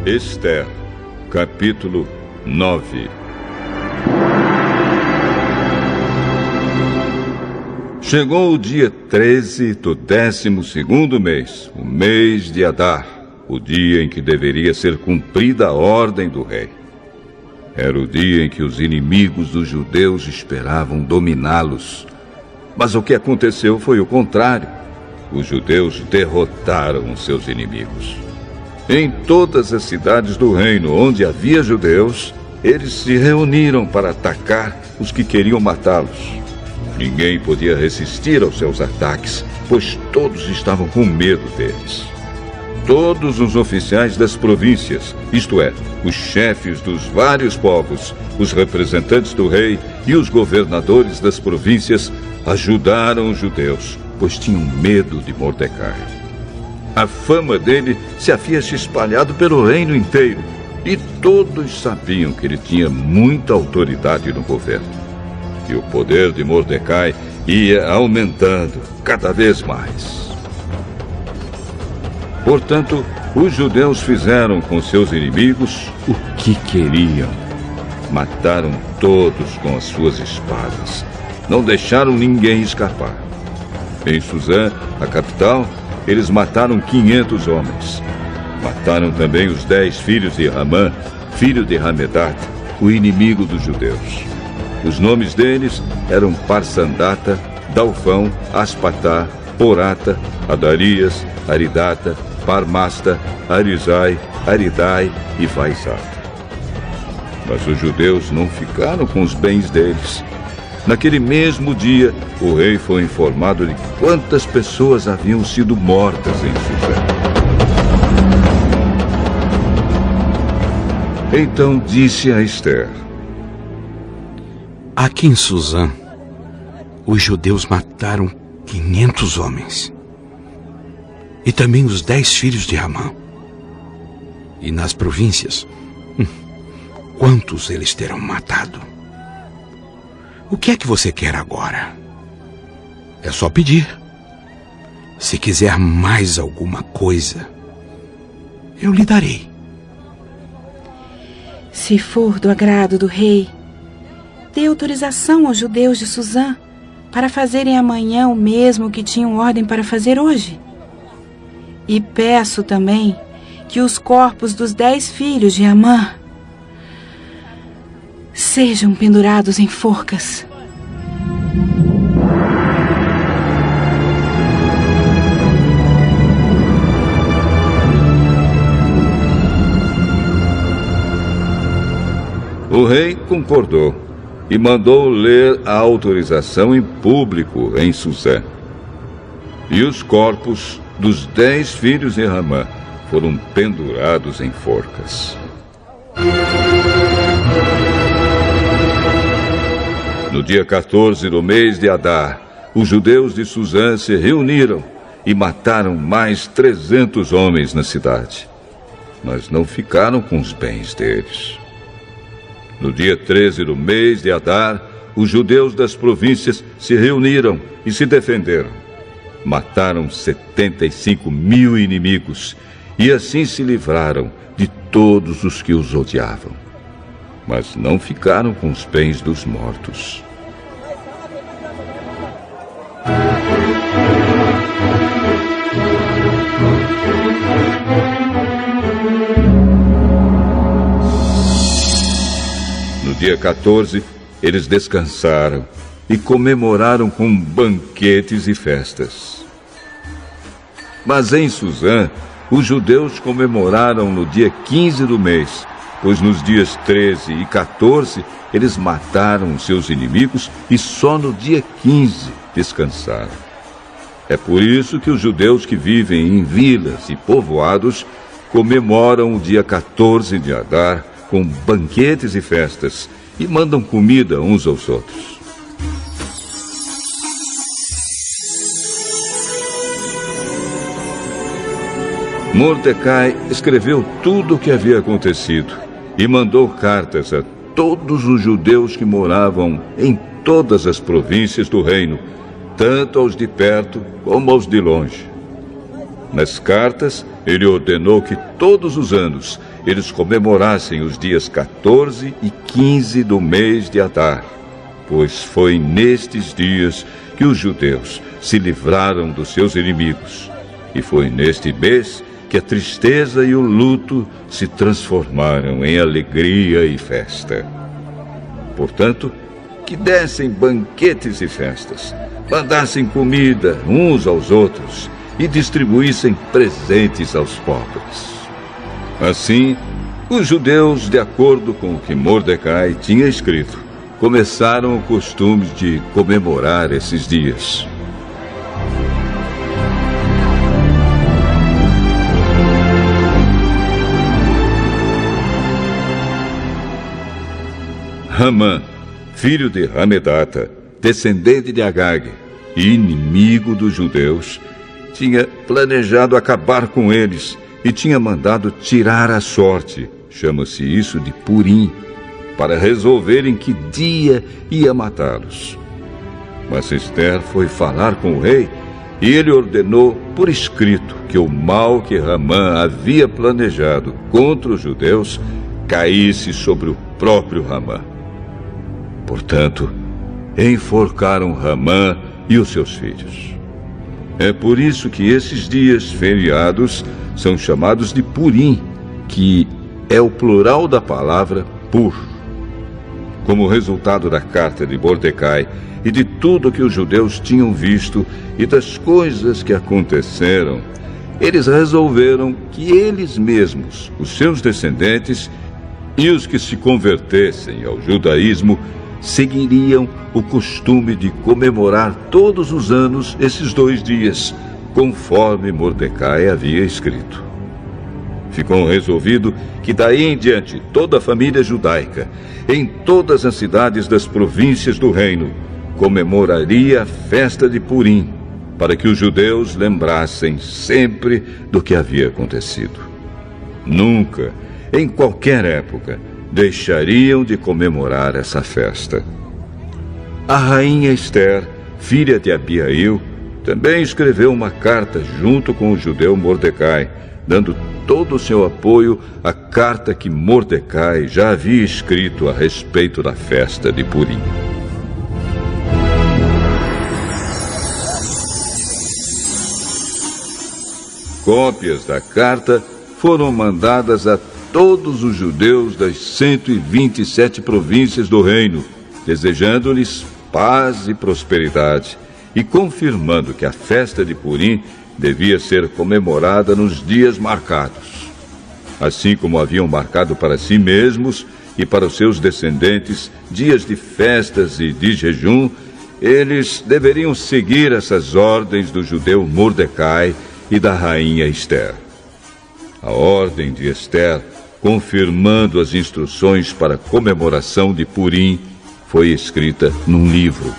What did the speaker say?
Ester, capítulo 9. Chegou o dia 13 do 12º mês, o mês de Adar, o dia em que deveria ser cumprida a ordem do rei. Era o dia em que os inimigos dos judeus esperavam dominá-los. Mas o que aconteceu foi o contrário. Os judeus derrotaram os seus inimigos. Em todas as cidades do reino onde havia judeus, eles se reuniram para atacar os que queriam matá-los. Ninguém podia resistir aos seus ataques, pois todos estavam com medo deles. Todos os oficiais das províncias, isto é, os chefes dos vários povos, os representantes do rei e os governadores das províncias, ajudaram os judeus, pois tinham medo de Mordecai. A fama dele se havia se espalhado pelo reino inteiro, e todos sabiam que ele tinha muita autoridade no governo. E o poder de Mordecai ia aumentando cada vez mais. Portanto, os judeus fizeram com seus inimigos o que queriam. Mataram todos com as suas espadas. Não deixaram ninguém escapar. Em Suzã, a capital, eles mataram 500 homens. Mataram também os 10 filhos de Ramã, filho de Hamedat, o inimigo dos judeus. Os nomes deles eram Parsandata, Dalfão, Aspatá, Porata, Adarias, Aridata, Parmasta, Arizai, Aridai e Vaizata. Mas os judeus não ficaram com os bens deles. Naquele mesmo dia, o rei foi informado de quantas pessoas haviam sido mortas em Suzã. Então disse a Ester: aqui em Suzã, os judeus mataram 500 homens. E também os 10 filhos de Ramã. E nas províncias, quantos eles terão matado? O que é que você quer agora? É só pedir. Se quiser mais alguma coisa, eu lhe darei. Se for do agrado do rei, dê autorização aos judeus de Suzã para fazerem amanhã o mesmo que tinham ordem para fazer hoje. E peço também que os corpos dos 10 filhos de Amã sejam pendurados em forcas. O rei concordou e mandou ler a autorização em público em Suzã. E os corpos dos 10 filhos de Ramã foram pendurados em forcas. No dia 14 do mês de Adar, os judeus de Suzã se reuniram e mataram mais 300 homens na cidade. Mas não ficaram com os bens deles. No dia 13 do mês de Adar, os judeus das províncias se reuniram e se defenderam. Mataram 75.000 inimigos e assim se livraram de todos os que os odiavam. Mas não ficaram com os bens dos mortos. No dia 14, eles descansaram e comemoraram com banquetes e festas. Mas em Suzã, os judeus comemoraram no dia 15 do mês, pois nos dias 13 e 14 eles mataram seus inimigos e só no dia 15 descansaram. É por isso que os judeus que vivem em vilas e povoados comemoram o dia 14 de Adar com banquetes e festas e mandam comida uns aos outros. Mordecai escreveu tudo o que havia acontecido e mandou cartas a todos os judeus que moravam em todas as províncias do reino, tanto aos de perto como aos de longe. Nas cartas, ele ordenou que todos os anos eles comemorassem os dias 14 e 15 do mês de Adar, pois foi nestes dias que os judeus se livraram dos seus inimigos, e foi neste mês que a tristeza e o luto se transformaram em alegria e festa. Portanto, que dessem banquetes e festas, mandassem comida uns aos outros e distribuíssem presentes aos pobres. Assim, os judeus, de acordo com o que Mordecai tinha escrito, começaram o costume de comemorar esses dias. Hamã, filho de Hamedata, descendente de Agag e inimigo dos judeus, tinha planejado acabar com eles e tinha mandado tirar a sorte, chama-se isso de Purim, para resolverem que dia ia matá-los. Mas Ester foi falar com o rei e ele ordenou por escrito que o mal que Hamã havia planejado contra os judeus caísse sobre o próprio Hamã. Portanto, enforcaram Hamã e os seus filhos. É por isso que esses dias feriados são chamados de Purim, que é o plural da palavra Pur. Como resultado da carta de Mordecai e de tudo que os judeus tinham visto e das coisas que aconteceram, eles resolveram que eles mesmos, os seus descendentes e os que se convertessem ao judaísmo, seguiriam o costume de comemorar todos os anos esses 2 dias, conforme Mordecai havia escrito. Ficou resolvido que daí em diante toda a família judaica, em todas as cidades das províncias do reino, comemoraria a festa de Purim, para que os judeus lembrassem sempre do que havia acontecido. Nunca, em qualquer época, deixariam de comemorar essa festa. A rainha Ester, filha de Abiail, também escreveu uma carta junto com o judeu Mordecai, dando todo o seu apoio à carta que Mordecai já havia escrito a respeito da festa de Purim. Cópias da carta foram mandadas a todos os judeus das 127 províncias do reino, desejando-lhes paz e prosperidade e confirmando que a festa de Purim devia ser comemorada nos dias marcados. Assim como haviam marcado para si mesmos e para os seus descendentes dias de festas e de jejum, eles deveriam seguir essas ordens do judeu Mordecai e da rainha Ester. A ordem de Ester, confirmando as instruções para a comemoração de Purim, foi escrita num livro.